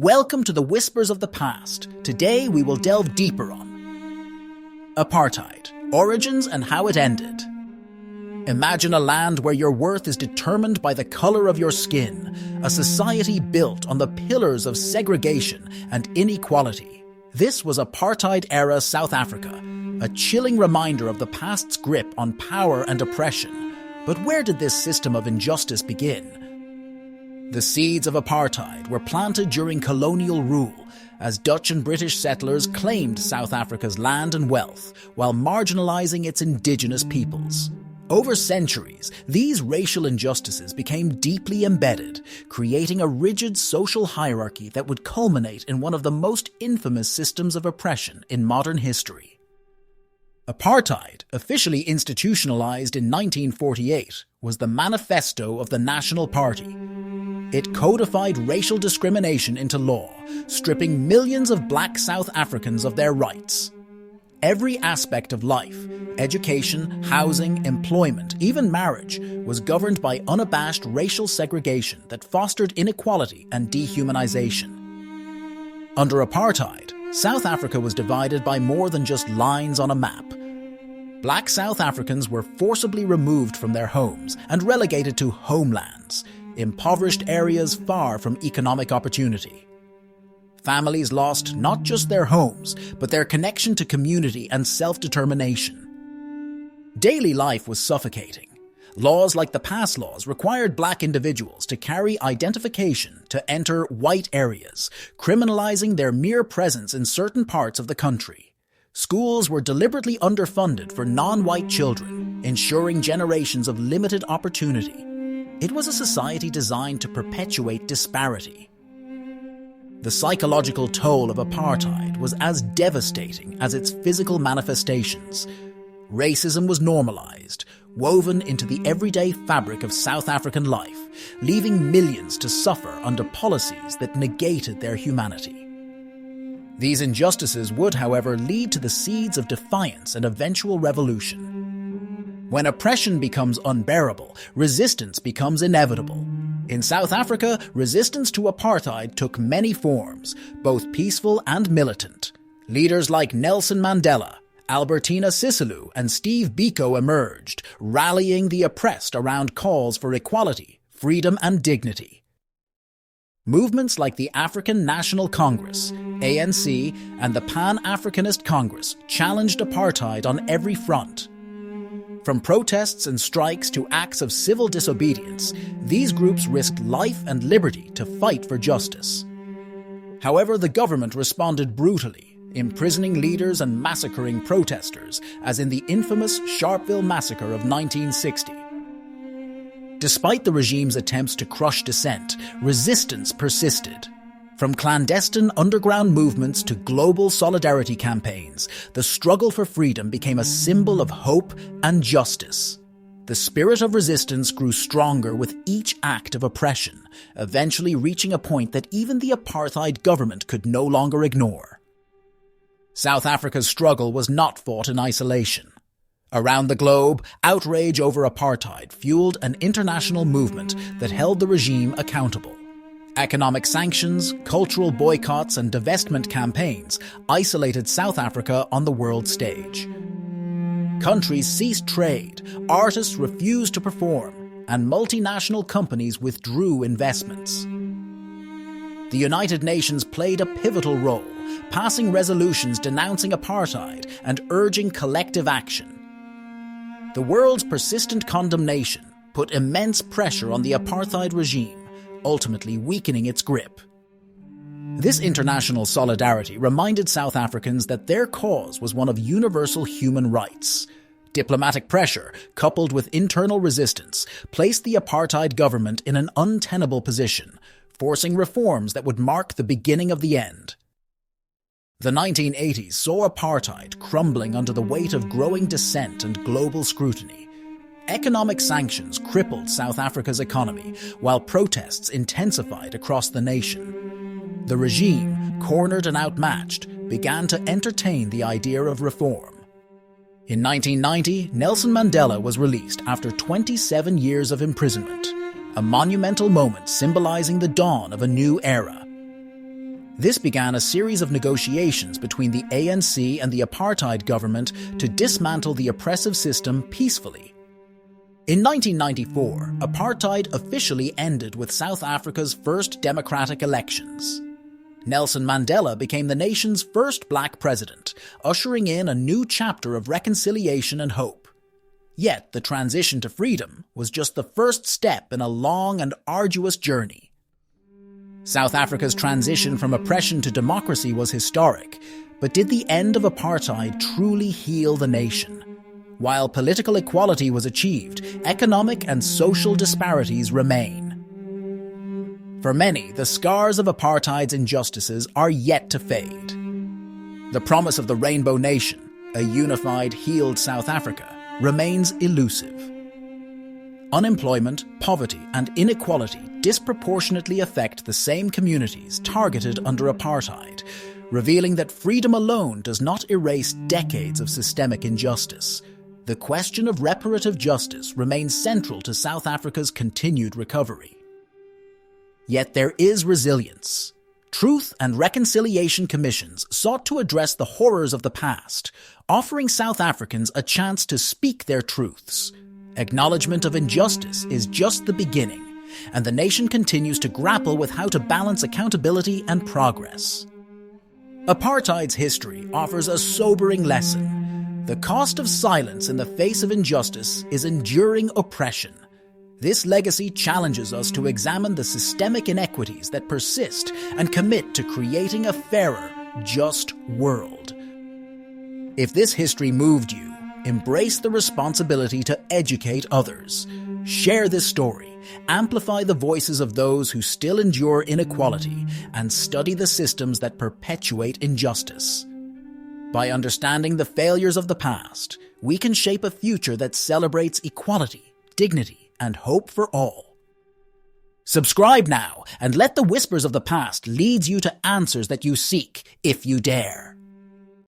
Welcome to the Whispers of the Past. Today we will delve deeper on Apartheid, origins and how it ended. Imagine a land where your worth is determined by the color of your skin, a society built on the pillars of segregation and inequality. This was apartheid-era South Africa, a chilling reminder of the past's grip on power and oppression. But where did this system of injustice begin? The seeds of apartheid were planted during colonial rule, as Dutch and British settlers claimed South Africa's land and wealth, while marginalizing its indigenous peoples. Over centuries, these racial injustices became deeply embedded, creating a rigid social hierarchy that would culminate in one of the most infamous systems of oppression in modern history. Apartheid, officially institutionalized in 1948, was the manifesto of the National Party. It codified racial discrimination into law, stripping millions of black South Africans of their rights. Every aspect of life, education, housing, employment, even marriage, was governed by unabashed racial segregation that fostered inequality and dehumanization. Under apartheid, South Africa was divided by more than just lines on a map. Black South Africans were forcibly removed from their homes and relegated to homelands, impoverished areas far from economic opportunity. Families lost not just their homes, but their connection to community and self-determination. Daily life was suffocating. Laws like the pass laws required black individuals to carry identification to enter white areas, criminalizing their mere presence in certain parts of the country. Schools were deliberately underfunded for non-white children, ensuring generations of limited opportunity. It was a society designed to perpetuate disparity. The psychological toll of apartheid was as devastating as its physical manifestations. Racism was normalized, woven into the everyday fabric of South African life, leaving millions to suffer under policies that negated their humanity. These injustices would, however, lead to the seeds of defiance and eventual revolution. When oppression becomes unbearable, resistance becomes inevitable. In South Africa, resistance to apartheid took many forms, both peaceful and militant. Leaders like Nelson Mandela, Albertina Sisulu, and Steve Biko emerged, rallying the oppressed around calls for equality, freedom, and dignity. Movements like the African National Congress, ANC, and the Pan-Africanist Congress challenged apartheid on every front. From protests and strikes to acts of civil disobedience, these groups risked life and liberty to fight for justice. However, the government responded brutally, imprisoning leaders and massacring protesters, as in the infamous Sharpeville massacre of 1960. Despite the regime's attempts to crush dissent, resistance persisted. From clandestine underground movements to global solidarity campaigns, the struggle for freedom became a symbol of hope and justice. The spirit of resistance grew stronger with each act of oppression, eventually reaching a point that even the apartheid government could no longer ignore. South Africa's struggle was not fought in isolation. Around the globe, outrage over apartheid fueled an international movement that held the regime accountable. Economic sanctions, cultural boycotts, and divestment campaigns isolated South Africa on the world stage. Countries ceased trade, artists refused to perform, and multinational companies withdrew investments. The United Nations played a pivotal role, passing resolutions denouncing apartheid and urging collective action. The world's persistent condemnation put immense pressure on the apartheid regime, ultimately weakening its grip. This international solidarity reminded South Africans that their cause was one of universal human rights. Diplomatic pressure, coupled with internal resistance, placed the apartheid government in an untenable position, forcing reforms that would mark the beginning of the end. The 1980s saw apartheid crumbling under the weight of growing dissent and global scrutiny. Economic sanctions crippled South Africa's economy, while protests intensified across the nation. The regime, cornered and outmatched, began to entertain the idea of reform. In 1990, Nelson Mandela was released after 27 years of imprisonment, a monumental moment symbolizing the dawn of a new era. This began a series of negotiations between the ANC and the apartheid government to dismantle the oppressive system peacefully. In 1994, apartheid officially ended with South Africa's first democratic elections. Nelson Mandela became the nation's first black president, ushering in a new chapter of reconciliation and hope. Yet the transition to freedom was just the first step in a long and arduous journey. South Africa's transition from oppression to democracy was historic, but did the end of apartheid truly heal the nation? While political equality was achieved, economic and social disparities remain. For many, the scars of apartheid's injustices are yet to fade. The promise of the Rainbow Nation, a unified, healed South Africa, remains elusive. Unemployment, poverty, and inequality disproportionately affect the same communities targeted under apartheid, revealing that freedom alone does not erase decades of systemic injustice. The question of reparative justice remains central to South Africa's continued recovery. Yet there is resilience. Truth and Reconciliation Commissions sought to address the horrors of the past, offering South Africans a chance to speak their truths. Acknowledgement of injustice is just the beginning, and the nation continues to grapple with how to balance accountability and progress. Apartheid's history offers a sobering lesson. The cost of silence in the face of injustice is enduring oppression. This legacy challenges us to examine the systemic inequities that persist and commit to creating a fairer, just world. If this history moved you, embrace the responsibility to educate others. Share this story, amplify the voices of those who still endure inequality, and study the systems that perpetuate injustice. By understanding the failures of the past, we can shape a future that celebrates equality, dignity, and hope for all. Subscribe now and let the Whispers of the Past lead you to answers that you seek, if you dare.